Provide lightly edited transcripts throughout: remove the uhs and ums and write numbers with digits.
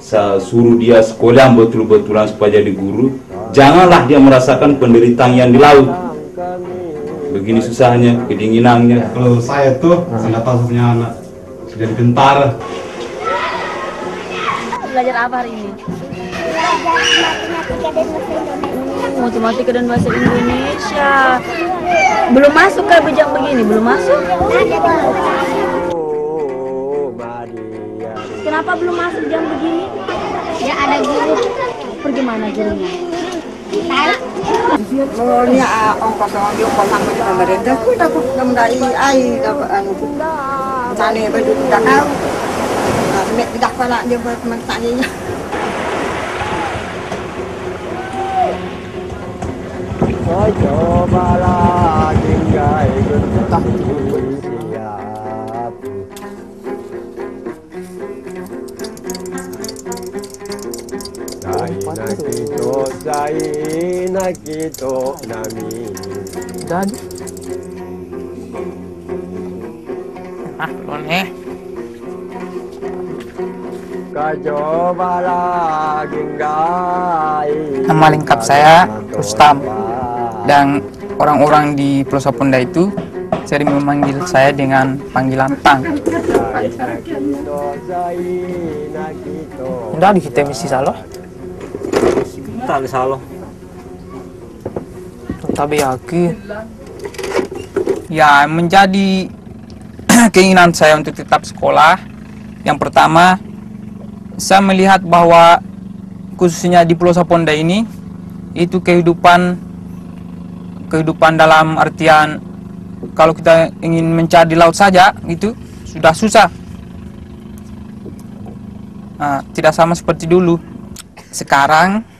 saya suruh dia sekolah yang betul-betulan supaya jadi guru, janganlah dia merasakan penderitaan yang di laut. Begini susahnya, kedinginannya. Kalau saya tuh, saya nggak tahu saya punya anak jadi tentara. Belajar apa hari ini? Matematika dan bahasa Indonesia. Belum masuk ke jam begini, belum masuk. Kenapa belum masuk jam begini? Ya ada guru. Pergi mana gurunya? Maunya ongkos sama dia ongkos sama pemerintah, aku dapat kembali air dapat anu sana baju dah kau. Mek dah pala dia buat mentangnya. Cobalah tinggal bertah siap. Saina kito nami. Dan boleh. Kacobalah tinggal. Nama lengkap saya Rustam, dan orang-orang di Pulau Saponda itu sering memanggil saya dengan panggilan Tang. Tidak di kita misi salah. Tak salah. Tapi aku ya menjadi keinginan saya untuk tetap sekolah. Yang pertama, saya melihat bahwa khususnya di Pulau Saponda ini itu kehidupan dalam artian kalau kita ingin mencari di laut saja itu sudah susah. Tidak sama seperti dulu. Sekarang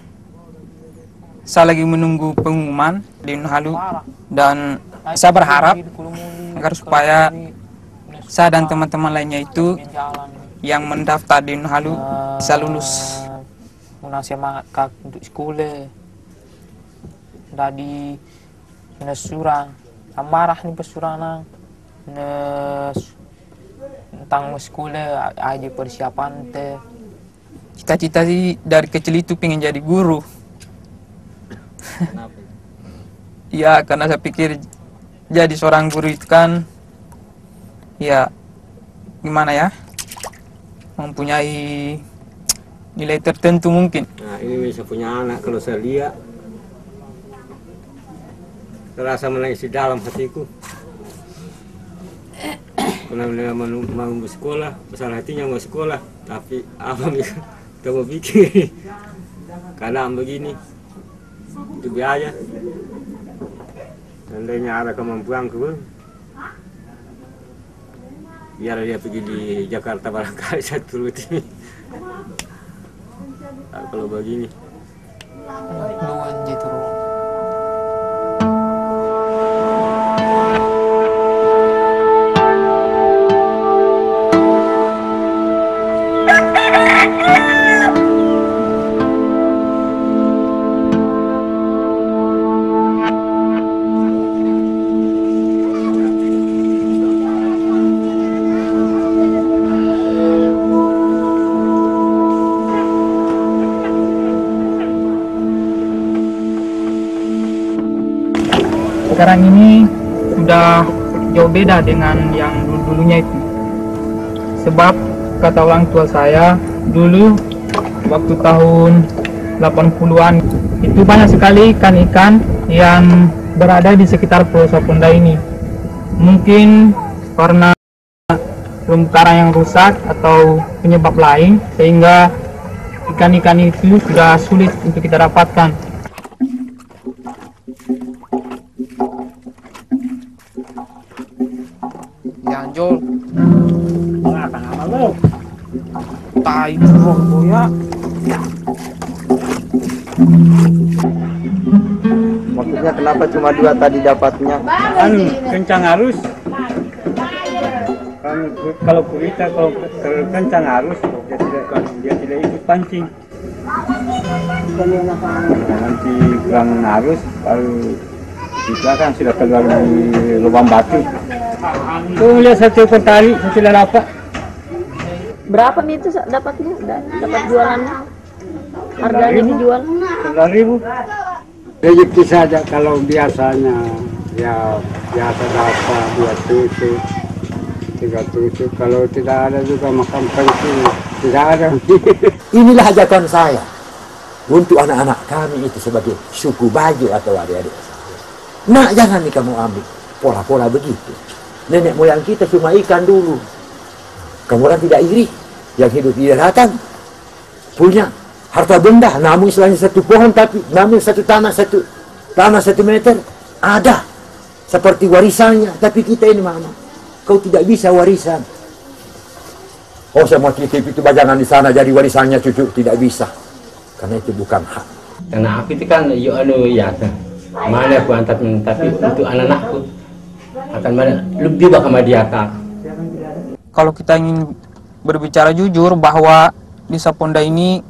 saya lagi menunggu pengumuman di Unhalu, dan saya berharap agar supaya saya dan teman-teman lainnya itu yang mendaftar di Unhalu bisa lulus. Semangat kak untuk sekolah. Dari surang, amarah nih pesuranang, tentang sekolah aja persiapan teh. Cita-cita sih dari kecil itu pengen jadi guru. Kenapa? Ya karena saya pikir jadi seorang guru itu kan ya gimana ya, mempunyai nilai tertentu mungkin. Nah ini bisa punya anak, kalau saya lihat terasa menangis di dalam hatiku. Karena mau sekolah, besar hatinya mau sekolah, tapi apa kita mau pikir keadaan begini itu biaya. Seandainya ada kemampuanku, biar dia pergi di Jakarta barangkali saya turuti. Kalau begini Luan gitu. Sekarang ini sudah jauh beda dengan yang dulunya itu. Sebab kata orang tua saya dulu waktu tahun 80-an itu banyak sekali ikan-ikan yang berada di sekitar Pulau Saponda ini. Mungkin karena terumbu karang yang rusak atau penyebab lain sehingga ikan-ikan itu sudah sulit untuk kita dapatkan. Jol. Tai roh ya. Maksudnya kenapa cuma 2 tadi dapatnya? kencang arus. Kan kalau kurita kalau kencang arus dia tidak ikut pancing. Nanti kurang arus baru kita kan sudah keluar di lubang batu. Tuh lihat satu ekor tali, saya sudah dapat. Berapa nih itu dapatnya? Dapat jualannya? Harganya dijual? 9.000. Rezeki saja kalau biasanya ya biasa dapat 2 tusuk, 3 tusuk. Kalau tidak ada juga makan pensi, tidak ada. Inilah ajakan saya untuk anak-anak kami itu sebagai suku Bajo atau adik-adik. Nak, jangan nih kamu ambil pola-pola begitu. Nenek moyang kita cuma ikan dulu. Kamu orang tidak iri yang hidup di daratan punya harta benda, namun selain satu pohon tapi namun satu tanah 1 meter ada seperti warisannya. Tapi kita ini mama, kau tidak bisa warisan. Oh, sama titip itu bajangan di sana jadi warisannya cucu, tidak bisa karena itu bukan hak. Karena aku itu kan mana aku antar, tapi untuk anak-anakku akan mana lebih bakal dia kak. Kalau kita ingin berbicara jujur bahwa di Saponda ini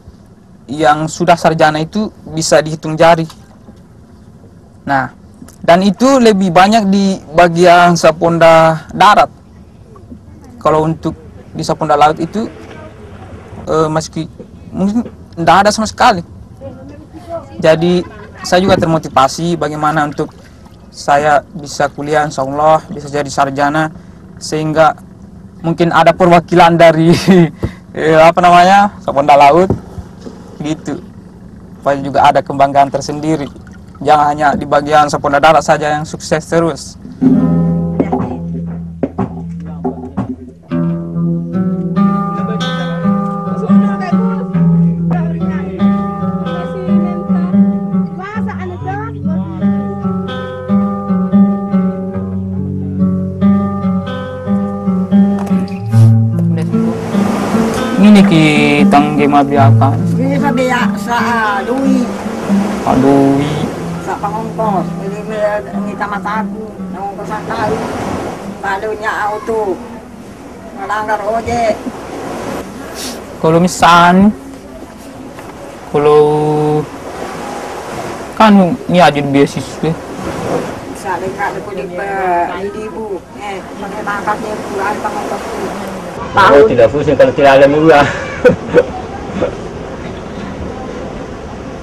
yang sudah sarjana itu bisa dihitung jari. Nah, dan itu lebih banyak di bagian Saponda darat. Kalau untuk di Saponda laut itu meski mungkin tidak ada sama sekali. Jadi saya juga termotivasi bagaimana untuk saya bisa kuliah, insya Allah bisa jadi sarjana, sehingga mungkin ada perwakilan dari Saponda laut gitu. Supaya juga ada kebanggaan tersendiri. Jangan hanya di bagian Saponda darat saja yang sukses terus. Ini kita biakan. Ini biak sa dui. Adui. Sa pangongkos. Ini tamataku. Nangongkosan tahu. Palunya auto. Melanggar ojek. Kalau misal, kalau kan ini aja beasiswa. Sa dekat kulit ibu. Pakai tangkapnya kurang pangongkos. Tahu tidak pusing kalau tidak ada murah.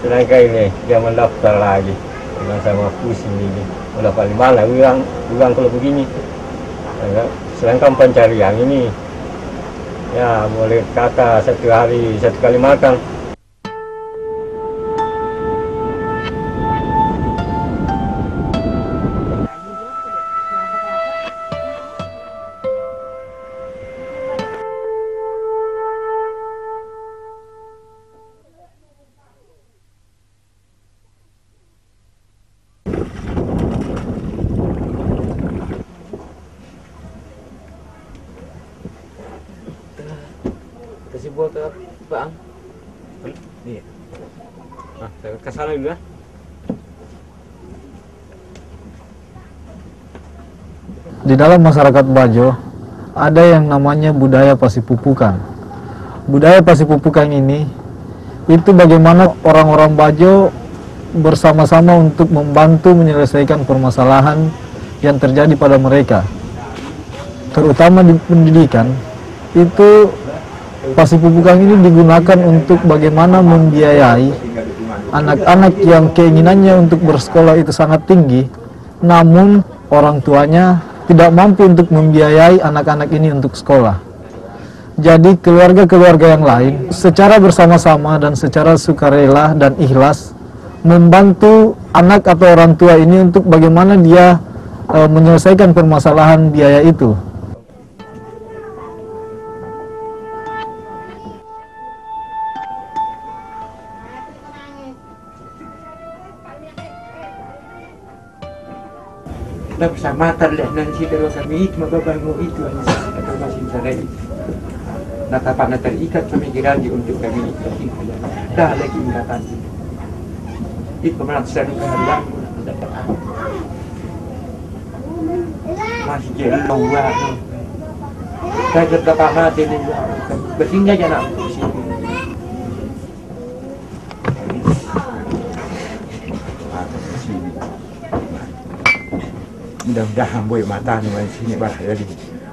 Sedangkan ini dia mendaftar lagi dengan sama pusing ini. Udah paling mana uang kalau begini. Sedangkan pencarian ini ya boleh kakak 1 hari 1 kali makan. Kasih buat Bang. Iya. Nah, saya ke sana dulu ya. Di dalam masyarakat Bajo ada yang namanya budaya pasipupukan. Budaya pasipupukan ini itu bagaimana orang-orang Bajo bersama-sama untuk membantu menyelesaikan permasalahan yang terjadi pada mereka. Terutama di pendidikan, itu pasipupukan ini digunakan untuk bagaimana membiayai anak-anak yang keinginannya untuk bersekolah itu sangat tinggi, namun orang tuanya tidak mampu untuk membiayai anak-anak ini untuk sekolah. Jadi keluarga-keluarga yang lain secara bersama-sama dan secara sukarela dan ikhlas membantu anak atau orang tua ini untuk bagaimana dia menyelesaikan permasalahan biaya itu. Kita bersama terlihat dan si terus kami itu membangun itu atau masih sehari. Natapan terikat pemikiran untuk kami itu. Dah lagi ingatan. Itu pemerintah selalu kehendak masih jadi luar. Saya tetap mati ini bertinggal jangan sini. Mudah-mudahan boy mata nih sini bah jadi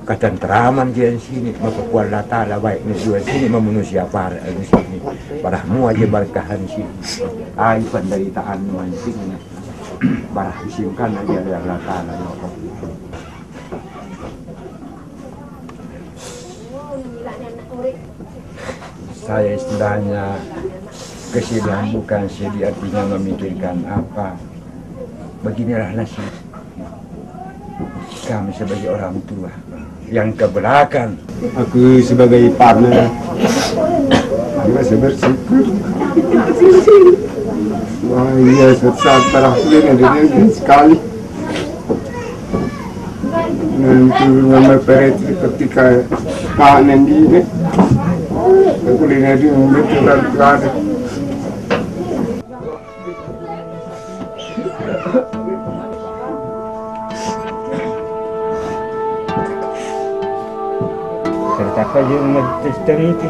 ketentraman di sini, maka Allah Ta'ala baik ni dua sini manusia para di sini. Barahmu aja berkahan sini. Ai penderitaan mancingnya. Barah disimpan aja dari Allah Ta'ala. Saya istilahnya kesedihan bukan sedih artinya memikirkan apa. Beginilah nasib kami sebagai orang tua yang ke belakang. Aku sebagai partner masih bersyukur. Wah iya, saat terakhir ada sekali nanti memperbaiki ketika panen ini kuliner di betul ada. Serta je mesti itu.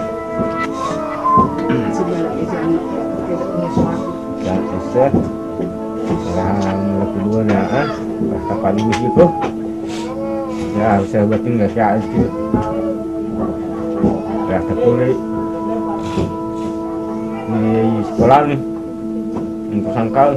Dan Ustaz, yang kedua nak, kapal lulus itu. Ya, saya batin nggak siapa itu. Ya, terkulit. Di sekolah nih, untuk sangkal.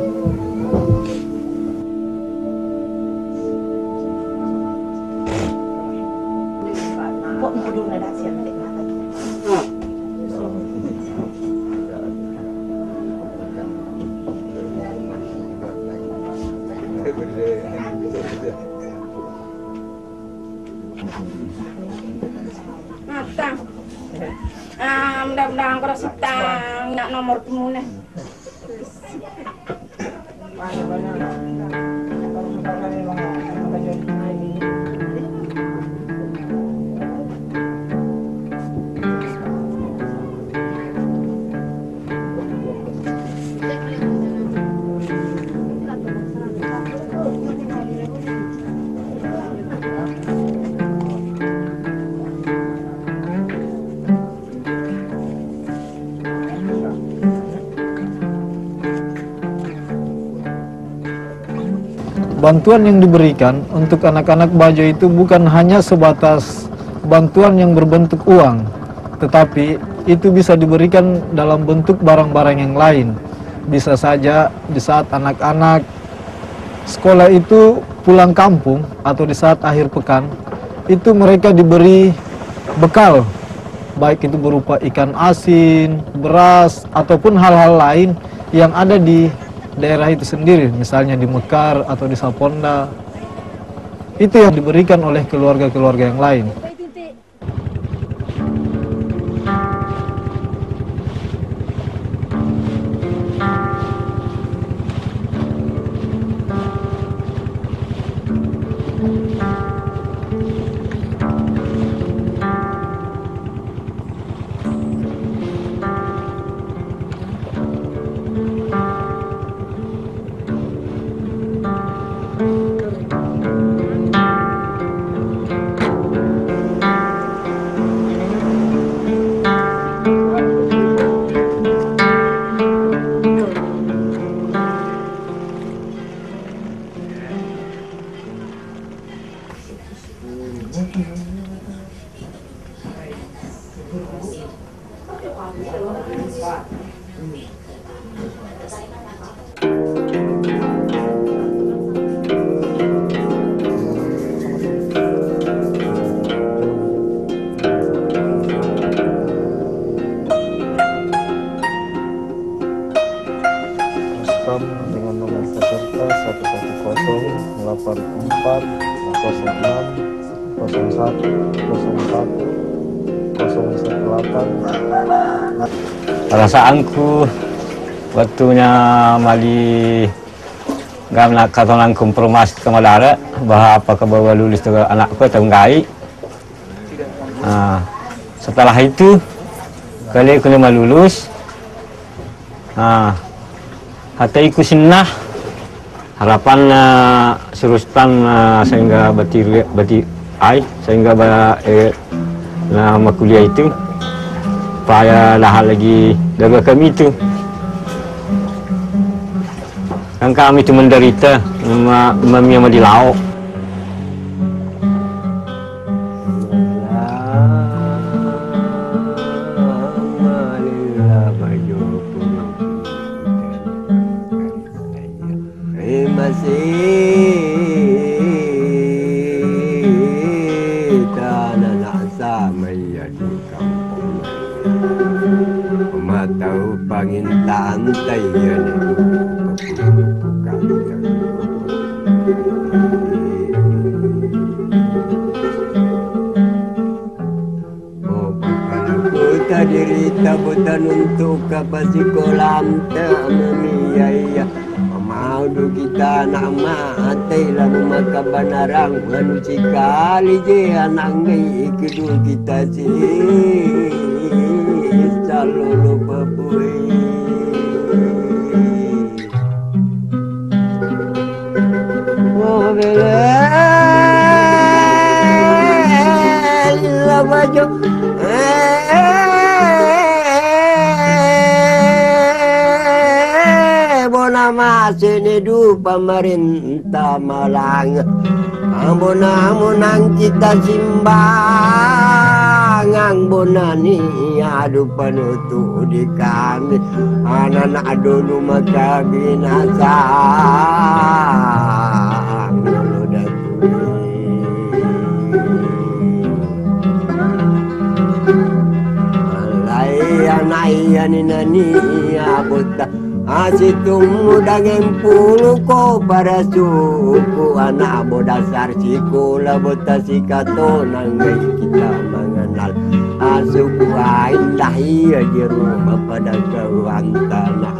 Mudah-mudahan kau sitang nak nomor temu nih. Bantuan yang diberikan untuk anak-anak Bajo itu bukan hanya sebatas bantuan yang berbentuk uang, tetapi itu bisa diberikan dalam bentuk barang-barang yang lain. Bisa saja di saat anak-anak sekolah itu pulang kampung atau di saat akhir pekan, itu mereka diberi bekal, baik itu berupa ikan asin, beras, ataupun hal-hal lain yang ada di daerah itu sendiri, misalnya di Mekar atau di Saponda. Itu yang diberikan oleh keluarga-keluarga yang lain. Dengan nomor peserta 114 01 01 018. Perasaanku waktunya mali gam nak katakan kompromis ke madara bahwa apakah bawa lulus tu anakku atau enggak. Setelah itu kali aku lima lulus, hatiku senang harapan serustan sehingga bati sehingga nama kuliah itu supaya lah lagi jaga kami itu. Kan kami itu menderita, mami yang di laut. tahu pangintaan tayan dirita butan untuk kapasi kolam tak memiyaya mau do kita nak mati lalu maka banarang manusia kali je anak ngai kedua kita si selalu babui oh bela baju sini du pemerintah Malang amun kita simbang bonani adu penutup di kami anak dulu maka binasa nani nani abota asitung mudang empulu ko para suku anak bodasar sikula bota sikato nangai kita mengenal suku indah iya di rumah pada kawan tanah